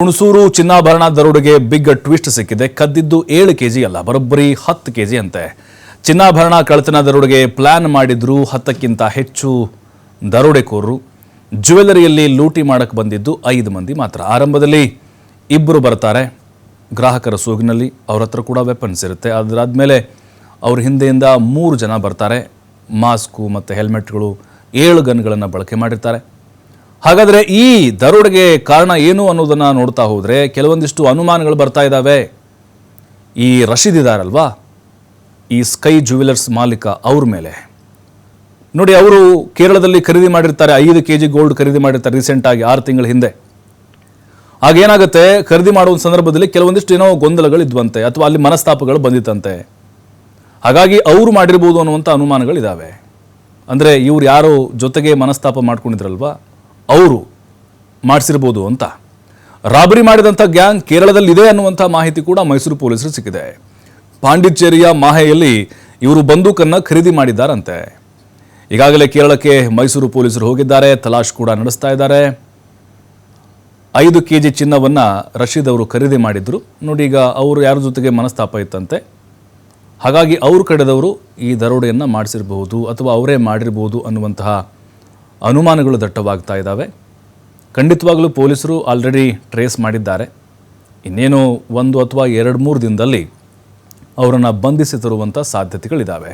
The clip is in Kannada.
ಹುಣಸೂರು ಚಿನ್ನಾಭರಣ ದರೋಡೆಗೆ ಬಿಗ್ ಟ್ವಿಸ್ಟ್ ಸಿಕ್ಕಿದೆ. ಕದ್ದಿದ್ದು 7 ಕೆಜಿ ಅಲ್ಲ, ಬರೋಬ್ಬರಿ 10 ಕೆಜಿ ಅಂತೆ. ಚಿನ್ನಾಭರಣ ಕಳ್ಳತನ ದರೋಡೆಗೆ ಪ್ಲಾನ್ ಮಾಡಿದ್ರು 10ಕ್ಕಿಂತ ಹೆಚ್ಚು ದರೋಡೆಕೋರರು. ಜ್ಯುವೆಲರಿಯಲ್ಲಿ ಲೂಟಿ ಮಾಡಕ್ಕೆ ಬಂದಿದ್ದು 5 ಮಂದಿ ಮಾತ್ರ. ಆರಂಭದಲ್ಲಿ ಇಬ್ಬರು ಬರ್ತಾರೆ ಗ್ರಾಹಕರ ಸೋಗಿನಲ್ಲಿ, ಅವ್ರ ಹತ್ರ ಕೂಡ ವೆಪನ್ಸ್ ಇರುತ್ತೆ. ಅದಾದ್ಮೇಲೆ ಅವ್ರ ಹಿಂದೆಯಿಂದ 3 ಜನ ಬರ್ತಾರೆ. ಮಾಸ್ಕು ಮತ್ತು ಹೆಲ್ಮೆಟ್ಗಳು 7 ಗನ್ಗಳನ್ನು ಬಳಕೆ ಮಾಡಿರ್ತಾರೆ. ಹಾಗಾದರೆ ಈ ದರೋಡೆಗೆ ಕಾರಣ ಏನು ಅನ್ನೋದನ್ನು ನೋಡ್ತಾ ಹೋದರೆ ಕೆಲವೊಂದಿಷ್ಟು ಅನುಮಾನಗಳು ಬರ್ತಾ ಇದ್ದಾವೆ. ಈ ರಶೀದ್ ಇದ್ದಾರಲ್ವಾ, ಈ ಸ್ಕೈ ಜ್ಯುವೆಲರ್ಸ್ ಮಾಲೀಕ, ಅವ್ರ ಮೇಲೆ ನೋಡಿ. ಅವರು ಕೇರಳದಲ್ಲಿ ಖರೀದಿ ಮಾಡಿರ್ತಾರೆ, 5 ಕೆಜಿ ಗೋಲ್ಡ್ ಖರೀದಿ ಮಾಡಿರ್ತಾರೆ ರೀಸೆಂಟಾಗಿ 6 ತಿಂಗಳ ಹಿಂದೆ. ಆಗೇನಾಗುತ್ತೆ, ಖರೀದಿ ಮಾಡುವ ಸಂದರ್ಭದಲ್ಲಿ ಕೆಲವೊಂದಿಷ್ಟು ಏನೋ ಗೊಂದಲಗಳು ಇದ್ವಂತೆ, ಅಥವಾ ಅಲ್ಲಿ ಮನಸ್ತಾಪಗಳು ಬಂದಿತ್ತಂತೆ. ಹಾಗಾಗಿ ಅವರು ಮಾಡಿರ್ಬೋದು ಅನ್ನುವಂಥ ಅನುಮಾನಗಳಿದ್ದಾವೆ. ಅಂದರೆ ಇವ್ರು ಯಾರೋ ಜೊತೆಗೆ ಮನಸ್ತಾಪ ಮಾಡ್ಕೊಂಡಿದ್ರಲ್ವಾ, ಅವರು ಮಾಡಿಸಿರ್ಬೋದು ಅಂತ. ರಾಬರಿ ಮಾಡಿದಂಥ ಗ್ಯಾಂಗ್ ಕೇರಳದಲ್ಲಿ ಇದೆ ಅನ್ನುವಂಥ ಮಾಹಿತಿ ಕೂಡ ಮೈಸೂರು ಪೊಲೀಸರು ಸಿಕ್ಕಿದೆ. ಪಾಂಡಿಚೇರಿಯ ಮಾಹೆಯಲ್ಲಿ ಇವರು ಬಂದೂಕನ್ನು ಖರೀದಿ ಮಾಡಿದ್ದಾರಂತೆ. ಈಗಾಗಲೇ ಕೇರಳಕ್ಕೆ ಮೈಸೂರು ಪೊಲೀಸರು ಹೋಗಿದ್ದಾರೆ, ತಲಾಶ್ ಕೂಡ ನಡೆಸ್ತಾ ಇದ್ದಾರೆ. 5 ಕೆಜಿ ಚಿನ್ನವನ್ನು ರಶೀದ್ ಅವರು ಖರೀದಿ ಮಾಡಿದ್ರು ನೋಡಿ. ಈಗ ಅವರು ಯಾರ ಜೊತೆಗೆ ಮನಸ್ತಾಪ ಇತ್ತಂತೆ, ಹಾಗಾಗಿ ಅವ್ರ ಕಡೆದವರು ಈ ದರೋಡೆಯನ್ನು ಮಾಡಿಸಿರಬಹುದು ಅಥವಾ ಅವರೇ ಮಾಡಿರ್ಬೋದು ಅನ್ನುವಂತಹ ಅನುಮಾನಗಳು ದಟ್ಟವಾಗ್ತಾ ಇದ್ದಾವೆ. ಖಂಡಿತವಾಗಲೂ ಪೊಲೀಸರು ಆಲ್ರೆಡಿ ಟ್ರೇಸ್ ಮಾಡಿದ್ದಾರೆ. ಇನ್ನೇನು 1 ಅಥವಾ 2-3 ದಿನದಲ್ಲಿ ಅವರನ್ನು ಬಂಧಿಸಿ ತರುವಂಥ ಸಾಧ್ಯತೆಗಳಿದ್ದಾವೆ.